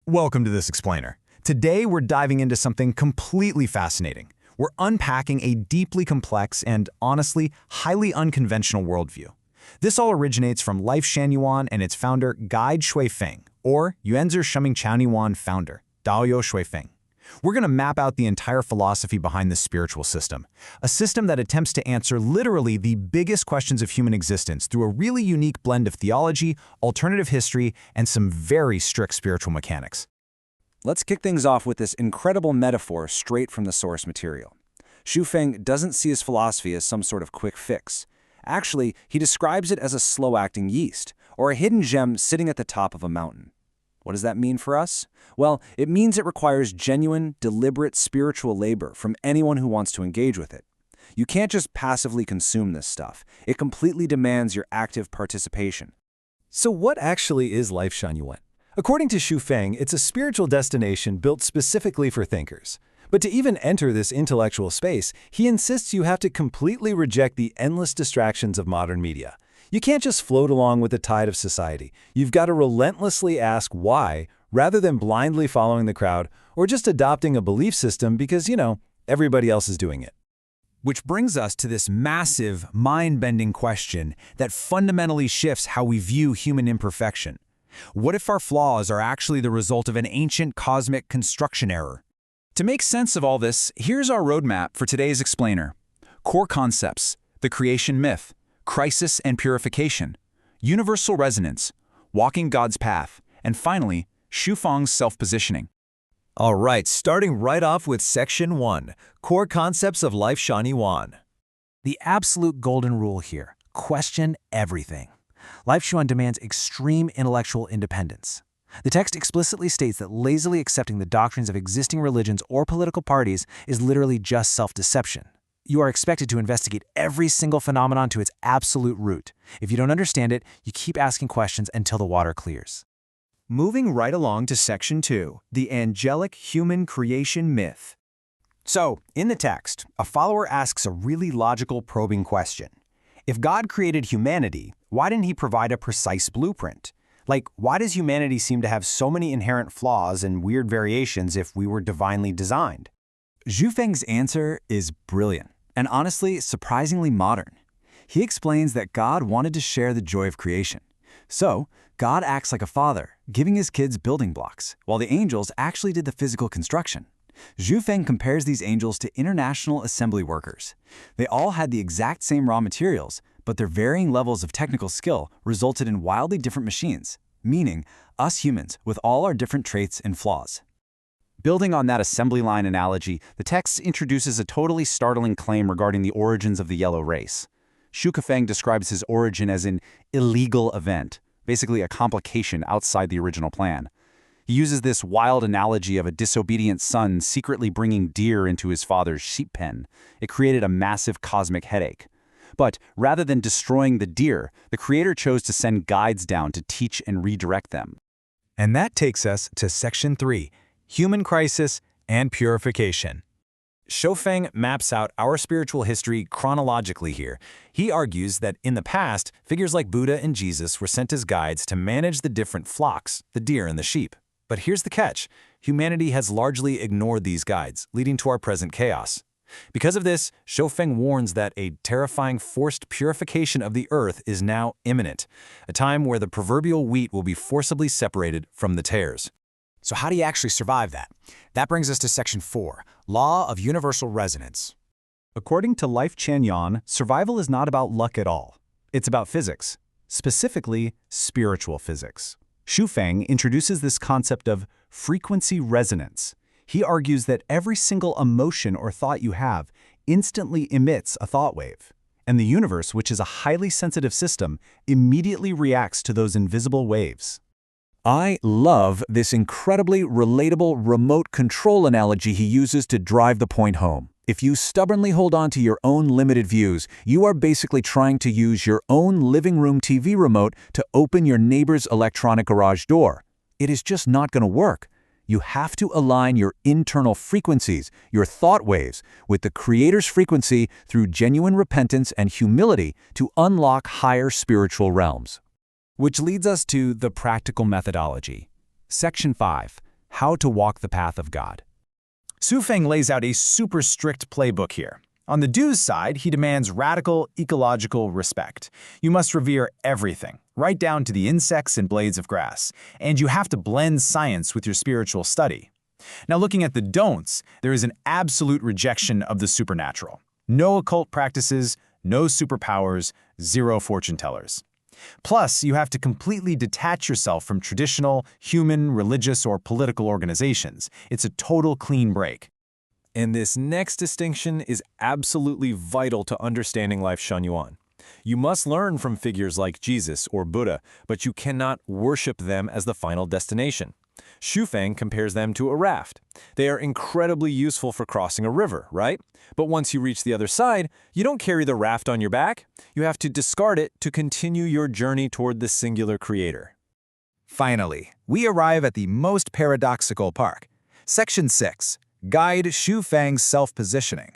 Welcome to This Explainer. Today we're diving into something completely fascinating. We're unpacking a deeply complex and, honestly, highly unconventional worldview. This all originates from Lifechanyuan and its founder Guide Xuefeng, or Lifechanyuan founder, Daoyo Xuefeng. We're going to map out the entire philosophy behind this spiritual system, a system that attempts to answer literally the biggest questions of human existence through a really unique blend of theology, alternative history, and some very strict spiritual mechanics. Let's kick things off with this incredible metaphor straight from the source material. Xuefeng doesn't see his philosophy as some sort of quick fix. Actually, he describes it as a slow-acting yeast, or a hidden gem sitting at the top of a mountain. What does that mean for us? Well, it means it requires genuine, deliberate spiritual labor from anyone who wants to engage with it. You can't just passively consume this stuff. It completely demands your active participation. So what actually is Lifechanyuan? According to Xuefeng, it's a spiritual destination built specifically for thinkers. But to even enter this intellectual space, he insists you have to completely reject the endless distractions of modern media. You can't just float along with the tide of society. You've got to relentlessly ask why, rather than blindly following the crowd or just adopting a belief system because, everybody else is doing it. Which brings us to this massive, mind-bending question that fundamentally shifts how we view human imperfection. What if our flaws are actually the result of an ancient cosmic construction error? To make sense of all this, here's our roadmap for today's explainer. Core concepts: the creation myth, crisis and purification, universal resonance, walking God's path, and finally, Xuefeng's self-positioning. All right, starting right off with Section 1, Core Concepts of Lifechanyuan. The absolute golden rule here: question everything. Lifechanyuan demands extreme intellectual independence. The text explicitly states that lazily accepting the doctrines of existing religions or political parties is literally just self-deception. You are expected to investigate every single phenomenon to its absolute root. If you don't understand it, you keep asking questions until the water clears. Moving right along to Section 2, the angelic human creation myth. So, in the text, a follower asks a really logical, probing question. If God created humanity, why didn't he provide a precise blueprint? Like, why does humanity seem to have so many inherent flaws and weird variations if we were divinely designed? Xuefeng's answer is brilliant and honestly surprisingly modern. He explains that God wanted to share the joy of creation. So, God acts like a father, giving his kids building blocks, while the angels actually did the physical construction. Xuefeng compares these angels to international assembly workers. They all had the exact same raw materials, but their varying levels of technical skill resulted in wildly different machines, meaning us humans with all our different traits and flaws. Building on that assembly line analogy, the text introduces a totally startling claim regarding the origins of the yellow race. Xuefeng describes his origin as an illegal event, basically a complication outside the original plan. He uses this wild analogy of a disobedient son secretly bringing deer into his father's sheep pen. It created a massive cosmic headache. But rather than destroying the deer, the creator chose to send guides down to teach and redirect them. And that takes us to Section 3, Human Crisis and Purification. Xuefeng maps out our spiritual history chronologically here. He argues that in the past, figures like Buddha and Jesus were sent as guides to manage the different flocks, the deer and the sheep. But here's the catch: humanity has largely ignored these guides, leading to our present chaos. Because of this, Xuefeng warns that a terrifying forced purification of the earth is now imminent, a time where the proverbial wheat will be forcibly separated from the tares. So how do you actually survive that? That brings us to Section 4, Law of Universal Resonance. According to Lifechanyuan, survival is not about luck at all. It's about physics, specifically spiritual physics. Xuefeng introduces this concept of frequency resonance. He argues that every single emotion or thought you have instantly emits a thought wave. And the universe, which is a highly sensitive system, immediately reacts to those invisible waves. I love this incredibly relatable remote control analogy he uses to drive the point home. If you stubbornly hold on to your own limited views, you are basically trying to use your own living room TV remote to open your neighbor's electronic garage door. It is just not going to work. You have to align your internal frequencies, your thought waves, with the Creator's frequency through genuine repentance and humility to unlock higher spiritual realms. Which leads us to the practical methodology. Section 5, how to walk the path of God. Xuefeng lays out a super strict playbook here. On the do's side, he demands radical ecological respect. You must revere everything, right down to the insects and blades of grass, and you have to blend science with your spiritual study. Now, looking at the don'ts, there is an absolute rejection of the supernatural. No occult practices, no superpowers, zero fortune tellers. Plus, you have to completely detach yourself from traditional, human, religious, or political organizations. It's a total clean break. And this next distinction is absolutely vital to understanding Lifechanyuan. You must learn from figures like Jesus or Buddha, but you cannot worship them as the final destination. Xuefeng compares them to a raft. They are incredibly useful for crossing a river, right? But once you reach the other side, you don't carry the raft on your back. You have to discard it to continue your journey toward the singular creator. Finally, we arrive at the most paradoxical part. Section 6. Guide Xuefeng's self-positioning.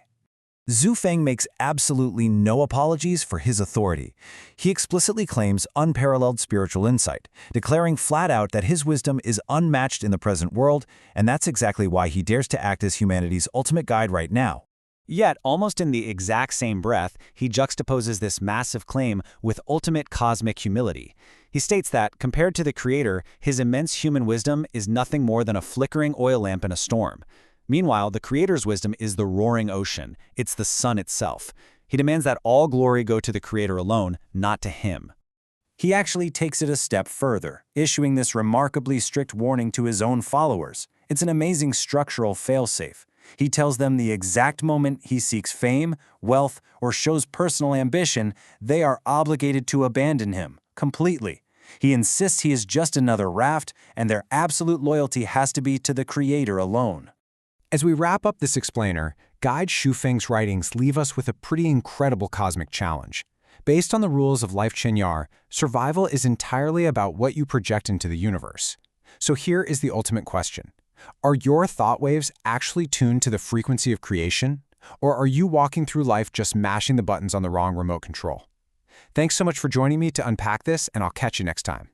Xuefeng makes absolutely no apologies for his authority. He explicitly claims unparalleled spiritual insight, declaring flat out that his wisdom is unmatched in the present world, and that's exactly why he dares to act as humanity's ultimate guide right now. Yet, almost in the exact same breath, he juxtaposes this massive claim with ultimate cosmic humility. He states that, compared to the Creator, his immense human wisdom is nothing more than a flickering oil lamp in a storm. Meanwhile, the Creator's wisdom is the roaring ocean. It's the sun itself. He demands that all glory go to the Creator alone, not to him. He actually takes it a step further, issuing this remarkably strict warning to his own followers. It's an amazing structural failsafe. He tells them the exact moment he seeks fame, wealth, or shows personal ambition, they are obligated to abandon him completely. He insists he is just another raft, and their absolute loyalty has to be to the Creator alone. As we wrap up this explainer, Guide Xuefeng's writings leave us with a pretty incredible cosmic challenge. Based on the rules of Lifechanyuan, survival is entirely about what you project into the universe. So here is the ultimate question. Are your thought waves actually tuned to the frequency of creation? Or are you walking through life just mashing the buttons on the wrong remote control? Thanks so much for joining me to unpack this, and I'll catch you next time.